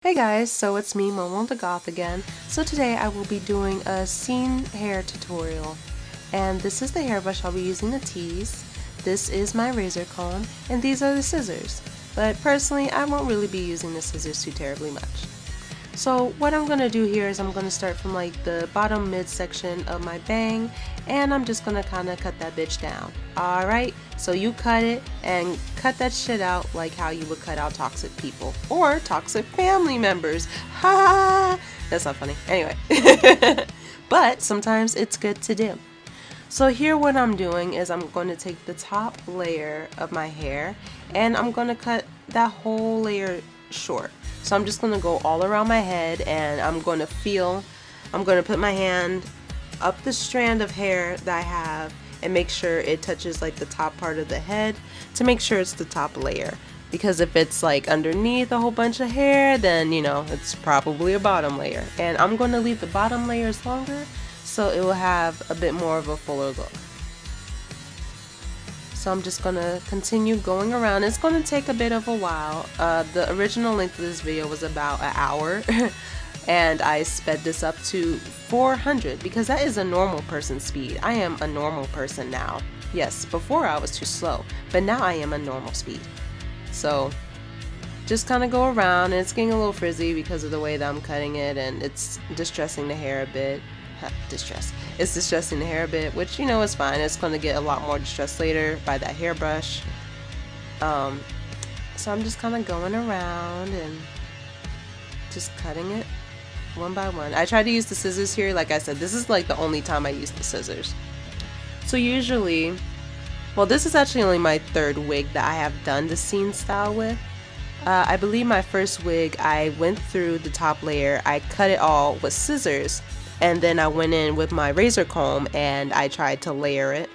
Hey guys, so it's me, Momo the Goth again. So today I will be doing a scene hair tutorial. And this is the hairbrush I'll be using to tease. This is my razor comb, and these are the scissors. But personally, I won't really be using the scissors too terribly much. So what I'm going to do here is I'm going to start from like the bottom midsection of my bang, and I'm just going to kind of cut that bitch down. Alright, so you cut it and cut that shit out like how you would cut out toxic people or toxic family members. Ha! That's not funny. Anyway, but sometimes it's good to do. So here what I'm doing is I'm going to take the top layer of my hair and I'm going to cut that whole layer short. So I'm just going to go all around my head and I'm going to put my hand up the strand of hair that I have and make sure it touches like the top part of the head to make sure it's the top layer. Because if it's like underneath a whole bunch of hair, then you know, it's probably a bottom layer. And I'm going to leave the bottom layers longer so it will have a bit more of a fuller look. So I'm just going to continue going around. It's going to take a bit of a while. The original length of this video was about an hour and I sped this up to 400 because that is a normal person's speed. I am a normal person now. Yes, before I was too slow, but now I am a normal speed. So just kind of go around, and it's getting a little frizzy because of the way that I'm cutting it, and it's distressing the hair a bit. It's distressing the hair a bit, which you know is fine. It's going to get a lot more distressed later by that hairbrush. So I'm just kind of going around and just cutting it one by one. I try to use the scissors here. Like I said, this is like the only time I use the scissors. So usually, well, this is actually only my third wig that I have done the scene style with. I believe my first wig, I went through the top layer, I cut it all with scissors, and then I went in with my razor comb and I tried to layer it.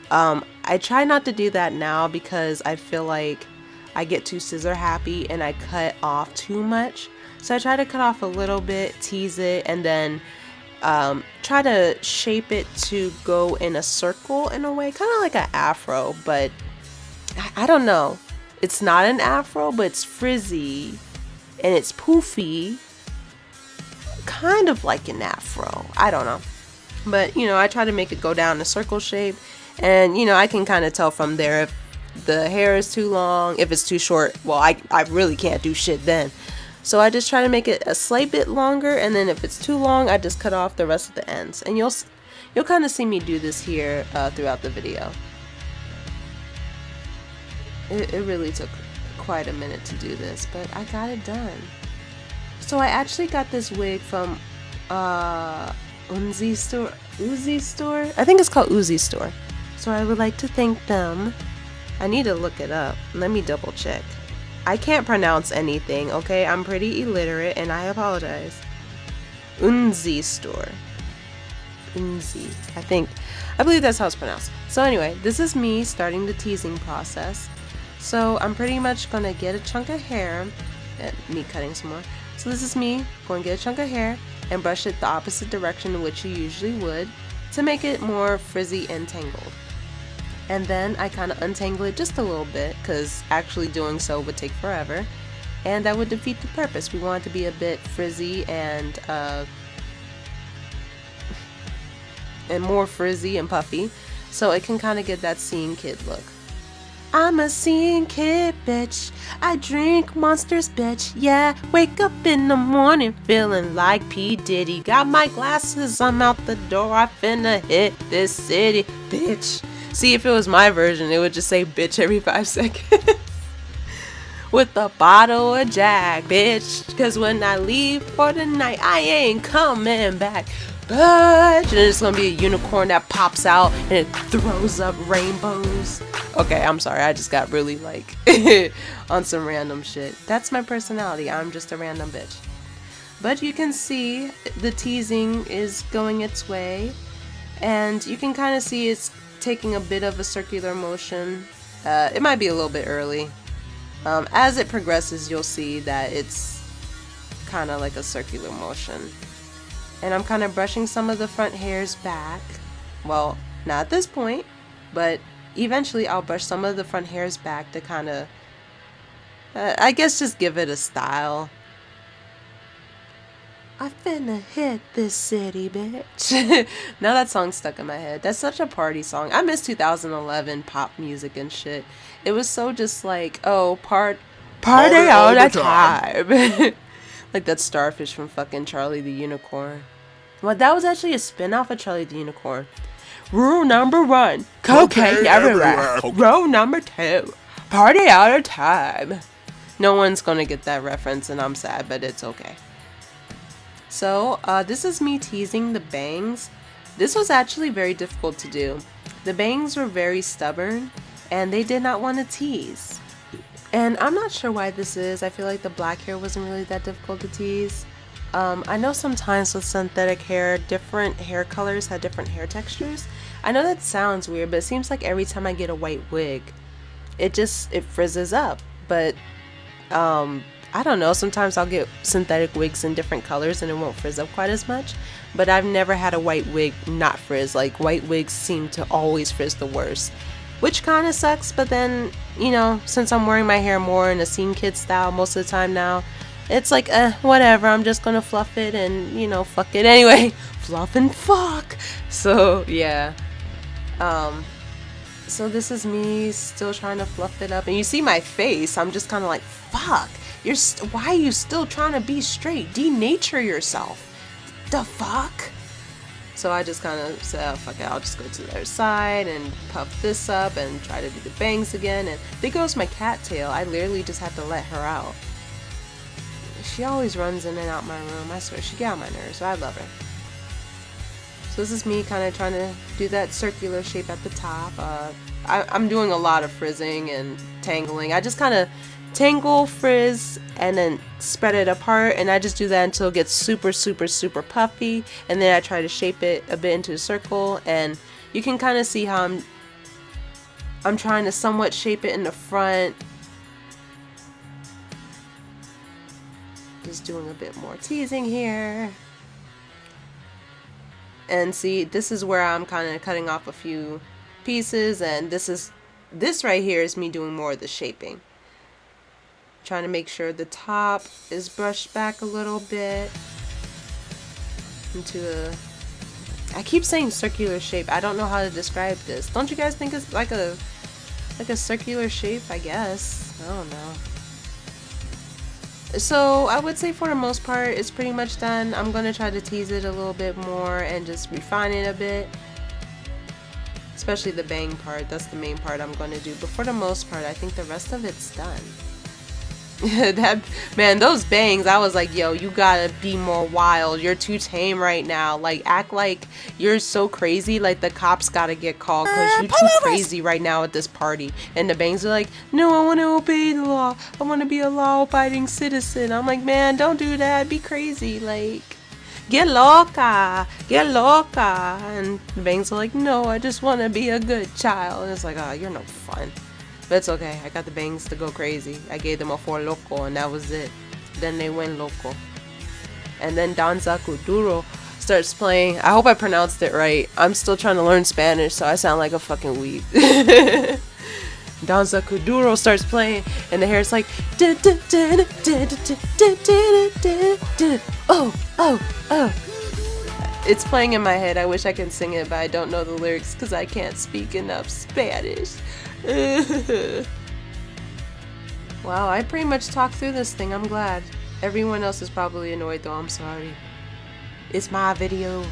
I try not to do that now because I feel like I get too scissor happy and I cut off too much. So I try to cut off a little bit, tease it, and then try to shape it to go in a circle in a way, kind of like an afro, but I don't know. It's not an afro, but it's frizzy and it's poofy, kind of like an afro. I don't know, but you know, I try to make it go down a circle shape, and you know, I can kind of tell from there if the hair is too long. If it's too short, well, I really can't do shit then. So I just try to make it a slight bit longer, and then if it's too long, I just cut off the rest of the ends. And you'll kind of see me do this here throughout the video. It really took quite a minute to do this, but I got it done. So I actually got this wig from Uzi store. I think it's called Uzi store. So I would like to thank them. I need to look it up. Let me double check. I can't pronounce anything, okay? I'm pretty illiterate and I apologize. Uzi store. Unzi. I believe that's how it's pronounced. So anyway, this is me starting the teasing process. So I'm pretty much gonna get a chunk of hair, me cutting some more. So this is me going to get a chunk of hair and brush it the opposite direction in which you usually would to make it more frizzy and tangled. And then I kind of untangle it just a little bit because actually doing so would take forever and that would defeat the purpose. We want it to be a bit frizzy and more frizzy and puffy so it can kind of get that scene kid look. I'm a scene kid, bitch. I drink monsters, bitch. Yeah, wake up in the morning feeling like P. Diddy. Got my glasses, I'm out the door. I finna hit this city, bitch. See, if it was my version, it would just say bitch every 5 seconds. With a bottle of Jack, bitch. Cause when I leave for the night, I ain't coming back. But and it's gonna be a unicorn that pops out and it throws up rainbows. Okay, I'm sorry, I just got really like on some random shit. That's my personality, I'm just a random bitch. But you can see the teasing is going its way, and you can kind of see it's taking a bit of a circular motion. It might be a little bit early. As it progresses, you'll see that it's kind of like a circular motion. And I'm kind of brushing some of the front hairs back. Well, not at this point, but eventually I'll brush some of the front hairs back to kind of, I guess, just give it a style. I finna hit this city, bitch. Now that song's stuck in my head. That's such a party song. I miss 2011 pop music and shit. It was so just like, oh, party all the time. Like that starfish from fucking Charlie the Unicorn. Well, that was actually a spin-off of Charlie the Unicorn. Rule number 1, cocaine everywhere. Rule number 2, party all the time. No one's gonna get that reference and I'm sad, but it's okay. So, this is me teasing the bangs. This was actually very difficult to do. The bangs were very stubborn and they did not want to tease. And I'm not sure why this is. I feel like the black hair wasn't really that difficult to tease. I know sometimes with synthetic hair, different hair colors have different hair textures. I know that sounds weird, but it seems like every time I get a white wig, it frizzes up. But I don't know, sometimes I'll get synthetic wigs in different colors and it won't frizz up quite as much, but I've never had a white wig not frizz. Like, white wigs seem to always frizz the worst, which kind of sucks. But then, you know, since I'm wearing my hair more in a scene kid style most of the time now, it's like, whatever, I'm just gonna fluff it and, you know, fuck it anyway. Fluff and fuck. So yeah, so this is me still trying to fluff it up, and you see my face, I'm just kind of like, fuck, why are you still trying to be straight? Denature yourself. The fuck? So I just kind of said, oh, fuck it, I'll just go to the other side and puff this up and try to do the bangs again. And there goes my cattail. I literally just had to let her out. She always runs in and out my room. I swear, she get on my nerves, but I love her. So this is me kind of trying to do that circular shape at the top. I'm doing a lot of frizzing and tangling. I just kind of tangle, frizz, and then spread it apart, and I just do that until it gets super, super, super puffy, and then I try to shape it a bit into a circle. And you can kind of see how I'm trying to somewhat shape it in the front. Just doing a bit more teasing here. And see, this is where I'm kind of cutting off a few pieces, and this right here is me doing more of the shaping. Trying to make sure the top is brushed back a little bit into I keep saying circular shape. I don't know how to describe this. Don't you guys think it's like a circular shape? I guess. I don't know. So I would say for the most part it's pretty much done. I'm gonna try to tease it a little bit more and just refine it a bit, especially the bang part. That's the main part I'm gonna do, but for the most part I think the rest of it's done. Man, those bangs, I was like, yo, you gotta be more wild. You're too tame right now. Like, act like you're so crazy, like the cops gotta get called because you're too crazy right now at this party. And the bangs are like, no, I want to obey the law. I want to be a law-abiding citizen. I'm like, man, don't do that. Be crazy. Like, get loca. Get loca. And the bangs are like, no, I just want to be a good child. And it's like, oh, you're no fun. But it's okay, I got the bangs to go crazy. I gave them a 4 loco and that was it. Then they went loco. And then Danza Kuduro starts playing. I hope I pronounced it right. I'm still trying to learn Spanish, so I sound like a fucking weeb. Danza Kuduro starts playing and the hair's like, oh. It's playing in my head. I wish I could sing it, but I don't know the lyrics because I can't speak enough Spanish. Wow, I pretty much talked through this thing. I'm glad. Everyone else is probably annoyed though. I'm sorry. It's my video.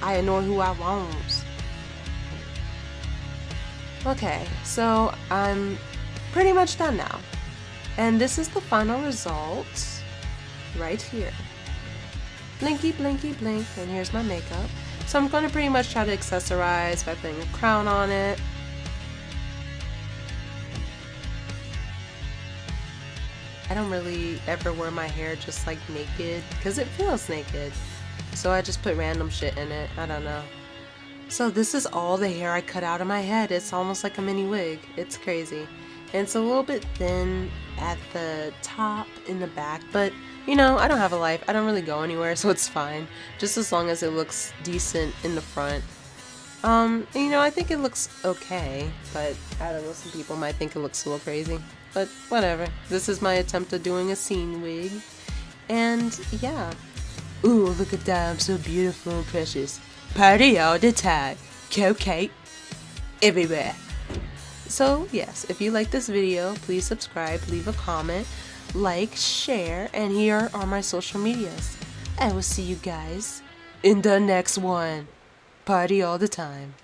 I annoy who I want. Okay, so I'm pretty much done now. And this is the final result right here. Blinky, blinky, blink. And here's my makeup. So I'm going to pretty much try to accessorize by putting a crown on it. I don't really ever wear my hair just like naked because it feels naked. So I just put random shit in it. I don't know. So this is all the hair I cut out of my head. It's almost like a mini wig. It's crazy. And it's a little bit thin at the top in the back, but you know, I don't have a life. I don't really go anywhere, so it's fine. Just as long as it looks decent in the front. You know, I think it looks okay, but I don't know, some people might think it looks a little crazy. But whatever. This is my attempt at doing a scene wig. And yeah. Ooh, look at that, I'm so beautiful and precious. Party all the time. Cocaine everywhere. So yes, if you like this video, please subscribe, leave a comment, like, share, and here are my social medias. I will see you guys in the next one. Party all the time.